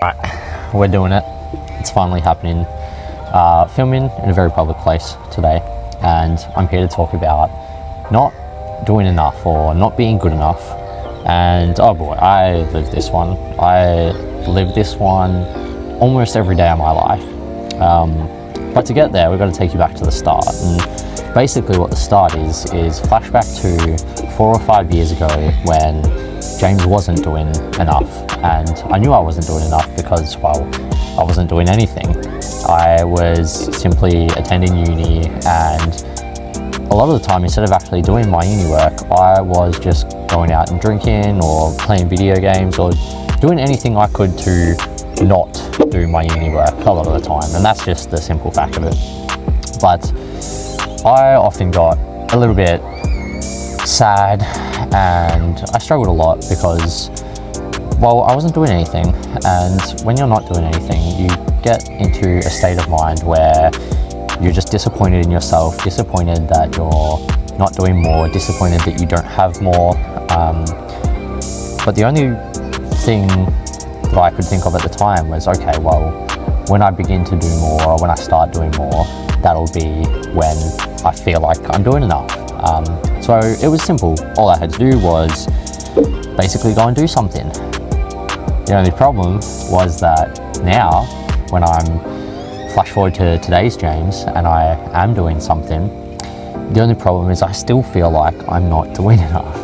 Right, we're doing it. It's finally happening. Filming in a very public place today, and I'm here to talk about not doing enough or not being good enough. And oh boy, I live this one. I live this one almost every day of my life. But to get there, we've got to take you back to the start. And basically what the start is flashback to 4 or 5 years ago when James wasn't doing enough. And I knew I wasn't doing enough because, well, I wasn't doing anything. I was simply attending uni, and a lot of the time, instead of actually doing my uni work, I was just going out and drinking or playing video games or doing anything I could to not do my uni work a lot of the time. And that's just the simple fact of it. But I often got a little bit sad, and I struggled a lot because, well, I wasn't doing anything. And when you're not doing anything, you get into a state of mind where you're just disappointed in yourself, disappointed that you're not doing more, disappointed that you don't have more. But the only thing that I could think of at the time was, okay, well, when I begin to do more, or when I start doing more, that'll be when I feel like I'm doing enough. So it was simple. All I had to do was basically go and do something. The only problem was that now, when I'm flash forward to today's James and I am doing something, the only problem is I still feel like I'm not doing enough.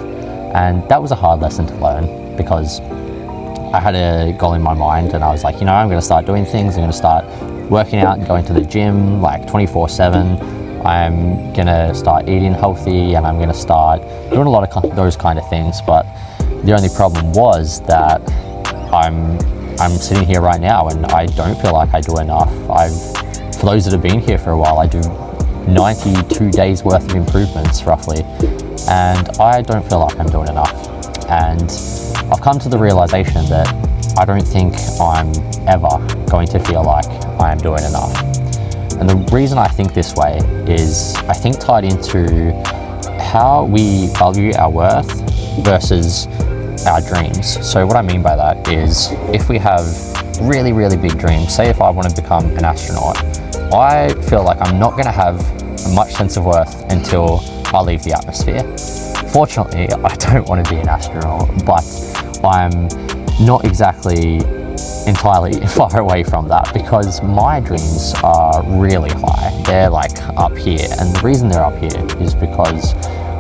And that was a hard lesson to learn, because I had a goal in my mind and I was like, you know, I'm going to start doing things. I'm going to start working out and going to the gym like 24/7. I'm going to start eating healthy, and I'm going to start doing a lot of those kind of things. But the only problem was that I'm sitting here right now and I don't feel like I do enough. For those that have been here for a while, I do 92 days worth of improvements roughly, and I don't feel like I'm doing enough. And I've come to the realization that I don't think I'm ever going to feel like I am doing enough. And the reason I think this way is, I think, tied into how we value our worth versus our dreams. So what I mean by that is, if we have really, really big dreams, say if I want to become an astronaut, I feel like I'm not going to have much sense of worth until I leave the atmosphere. Fortunately, I don't want to be an astronaut, but I'm not exactly entirely far away from that, because my dreams are really high. They're like up here, and the reason they're up here is because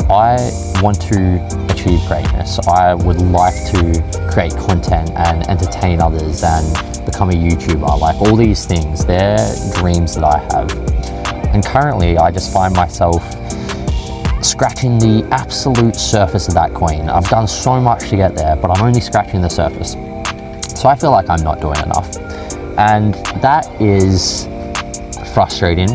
I want to achieve greatness. I would like to create content and entertain others and become a YouTuber. Like, all these things, they're dreams that I have. And currently I just find myself scratching the absolute surface of that coin. I've done so much to get there, but I'm only scratching the surface. So I feel like I'm not doing enough. And that is frustrating,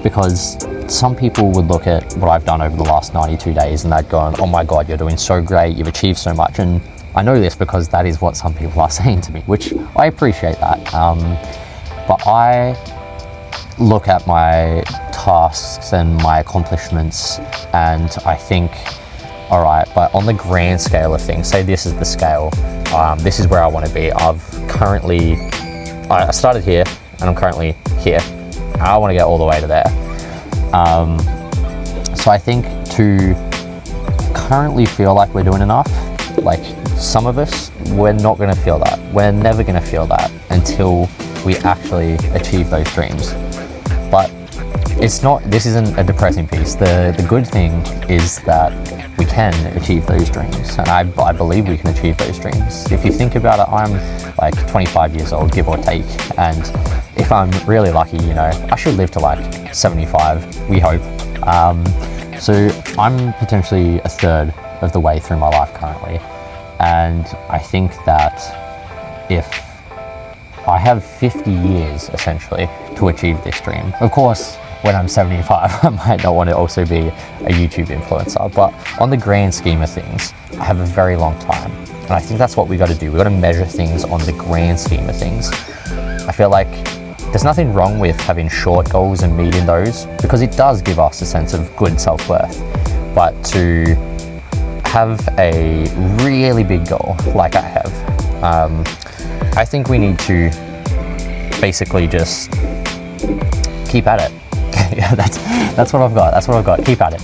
because some people would look at what I've done over the last 92 days and they'd go, oh my God, you're doing so great, you've achieved so much. And I know this because that is what some people are saying to me, which I appreciate that. But I look at my tasks and my accomplishments and I think, all right, but on the grand scale of things, say this is the scale, this is where I want to be. I started here and I'm currently here. I want to get all the way to there. So I think to currently feel like we're doing enough, like some of us, we're not going to feel that. We're never going to feel that until we actually achieve those dreams. But this isn't a depressing piece. The good thing is that we can achieve those dreams, and I believe we can achieve those dreams. If you think about it, I'm like 25 years old, give or take, and if I'm really lucky, you know, I should live to like 75, we hope. So I'm potentially a third of the way through my life currently, and I think that if I have 50 years essentially to achieve this dream. Of course, when I'm 75, I might not want to also be a YouTube influencer, but on the grand scheme of things, I have a very long time. And I think that's what we got to do. We got to measure things on the grand scheme of things. I feel like there's nothing wrong with having short goals and meeting those, because it does give us a sense of good self-worth. But to have a really big goal like I have, I think we need to basically just keep at it. Yeah, that's what I've got. That's what I've got. Keep at it.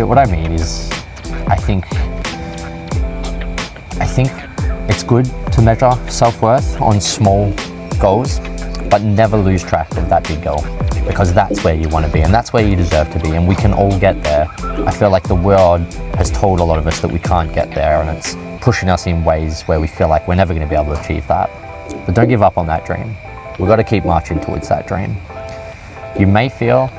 What I mean is, I think it's good to measure self-worth on small goals, but never lose track of that big goal, because that's where you want to be and that's where you deserve to be, and we can all get there. I feel like the world has told a lot of us that we can't get there, and it's pushing us in ways where we feel like we're never going to be able to achieve that. But don't give up on that dream. We've got to keep marching towards that dream. You may feel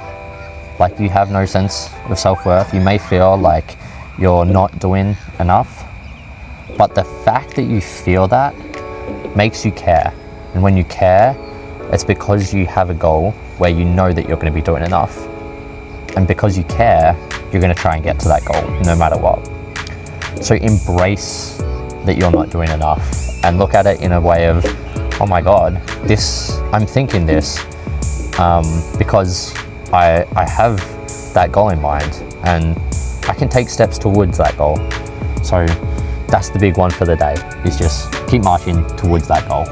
like you have no sense of self-worth. You may feel like you're not doing enough. But the fact that you feel that makes you care. And when you care, it's because you have a goal where you know that you're going to be doing enough. And because you care, you're going to try and get to that goal no matter what. So embrace that you're not doing enough and look at it in a way of, oh my God, I'm thinking this because I have that goal in mind and I can take steps towards that goal. So that's the big one for the day, is just keep marching towards that goal.